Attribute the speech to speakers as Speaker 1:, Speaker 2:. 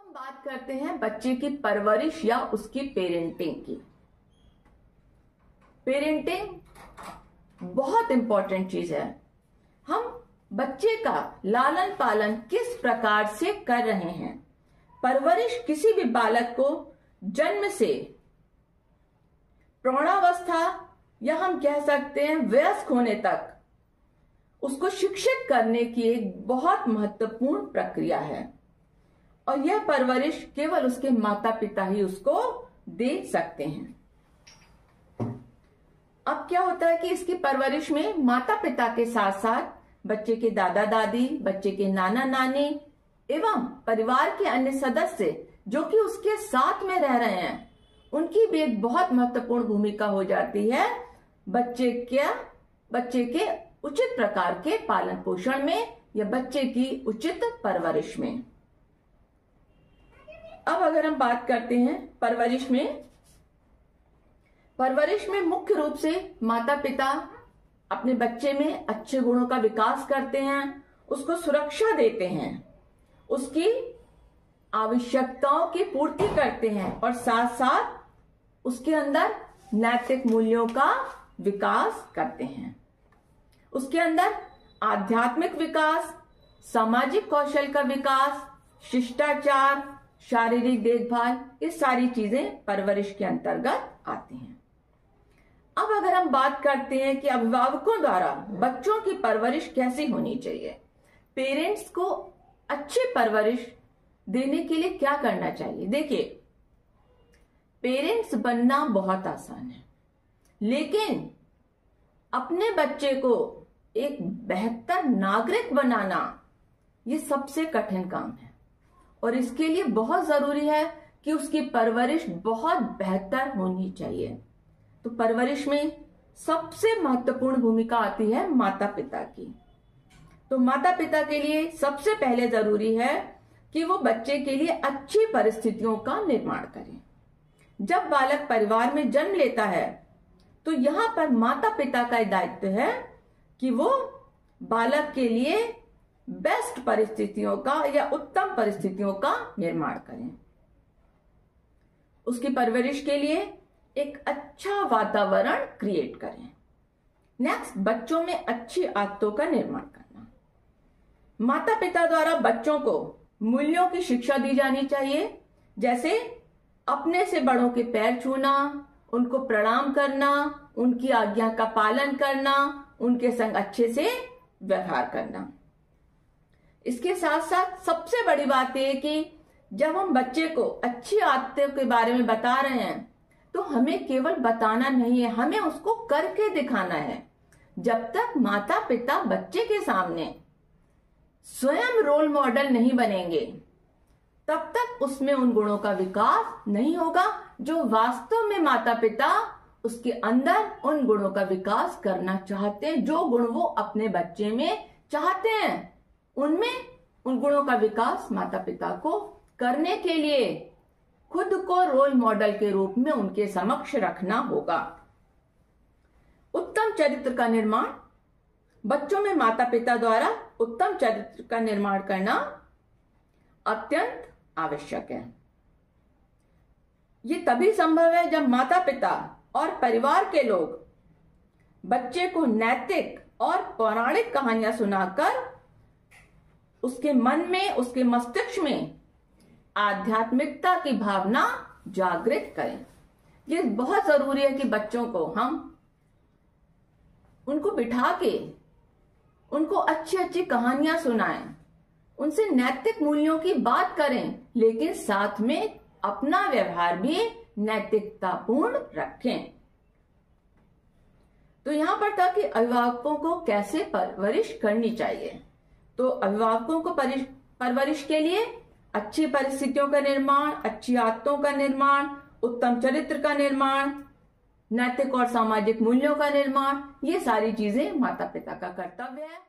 Speaker 1: हम बात करते हैं बच्चे की परवरिश या उसकी पेरेंटिंग की। पेरेंटिंग बहुत इंपॉर्टेंट चीज है। हम बच्चे का लालन पालन किस प्रकार से कर रहे हैं। परवरिश किसी भी बालक को जन्म से प्रौढ़ावस्था या हम कह सकते हैं वयस्क होने तक उसको शिक्षित करने की एक बहुत महत्वपूर्ण प्रक्रिया है और यह परवरिश केवल उसके माता पिता ही उसको दे सकते हैं। अब क्या होता है कि इसकी परवरिश में माता पिता के साथ साथ बच्चे के दादा दादी, बच्चे के नाना नानी एवं परिवार के अन्य सदस्य जो कि उसके साथ में रह रहे हैं उनकी भी एक बहुत महत्वपूर्ण भूमिका हो जाती है बच्चे के उचित प्रकार के पालन पोषण में या बच्चे की उचित परवरिश में। अब अगर हम बात करते हैं परवरिश में मुख्य रूप से माता पिता अपने बच्चे में अच्छे गुणों का विकास करते हैं, उसको सुरक्षा देते हैं, उसकी आवश्यकताओं की पूर्ति करते हैं और साथ साथ उसके अंदर नैतिक मूल्यों का विकास करते हैं। उसके अंदर आध्यात्मिक विकास, सामाजिक कौशल का विकास, शिष्टाचार, शारीरिक देखभाल, ये सारी चीजें परवरिश के अंतर्गत आती हैं। अब अगर हम बात करते हैं कि अभिभावकों द्वारा बच्चों की परवरिश कैसी होनी चाहिए, पेरेंट्स को अच्छी परवरिश देने के लिए क्या करना चाहिए। देखिए, पेरेंट्स बनना बहुत आसान है, लेकिन अपने बच्चे को एक बेहतर नागरिक बनाना ये सबसे कठिन काम है और इसके लिए बहुत जरूरी है कि उसकी परवरिश बहुत बेहतर होनी चाहिए। तो परवरिश में सबसे महत्वपूर्ण भूमिका आती है माता पिता की। तो माता पिता के लिए सबसे पहले जरूरी है कि वो बच्चे के लिए अच्छी परिस्थितियों का निर्माण करें। जब बालक परिवार में जन्म लेता है तो यहाँ पर माता पिता का दायित्व है कि वो बालक के लिए बेस्ट परिस्थितियों का या उत्तम परिस्थितियों का निर्माण करें। उसकी परवरिश के लिए एक अच्छा वातावरण क्रिएट करें। नेक्स्ट, बच्चों में अच्छी आदतों का निर्माण करना। माता पिता द्वारा बच्चों को मूल्यों की शिक्षा दी जानी चाहिए, जैसे अपने से बड़ों के पैर छूना, उनको प्रणाम करना, उनकी आज्ञा का पालन करना, उनके संग अच्छे से व्यवहार करना। इसके साथ साथ सबसे बड़ी बात यह कि जब हम बच्चे को अच्छी आदतों के बारे में बता रहे हैं तो हमें केवल बताना नहीं है, हमें उसको करके दिखाना है। जब तक माता पिता बच्चे के सामने स्वयं रोल मॉडल नहीं बनेंगे तब तक उसमें उन गुणों का विकास नहीं होगा जो वास्तव में माता पिता उसके अंदर उन गुणों का विकास करना चाहते हैं। जो गुण वो अपने बच्चे में चाहते हैं उनमें उन गुणों का विकास माता पिता को करने के लिए खुद को रोल मॉडल के रूप में उनके समक्ष रखना होगा। उत्तम चरित्र का निर्माण, बच्चों में माता पिता द्वारा उत्तम चरित्र का निर्माण करना अत्यंत आवश्यक है। ये तभी संभव है जब माता पिता और परिवार के लोग बच्चे को नैतिक और पौराणिक कहानियां सुनाकर उसके मन में, उसके मस्तिष्क में आध्यात्मिकता की भावना जागृत करें। ये बहुत जरूरी है कि बच्चों को हम उनको बिठा के उनको अच्छी अच्छी कहानियां सुनाएं, उनसे नैतिक मूल्यों की बात करें, लेकिन साथ में अपना व्यवहार भी नैतिकतापूर्ण रखें। तो यहां पर था कि अभिभावकों को कैसे परवरिश करनी चाहिए। तो अभिभावकों को परवरिश के लिए अच्छी परिस्थितियों का निर्माण, अच्छी आदतों का निर्माण, उत्तम चरित्र का निर्माण, नैतिक और सामाजिक मूल्यों का निर्माण, ये सारी चीजें माता पिता का कर्तव्य है।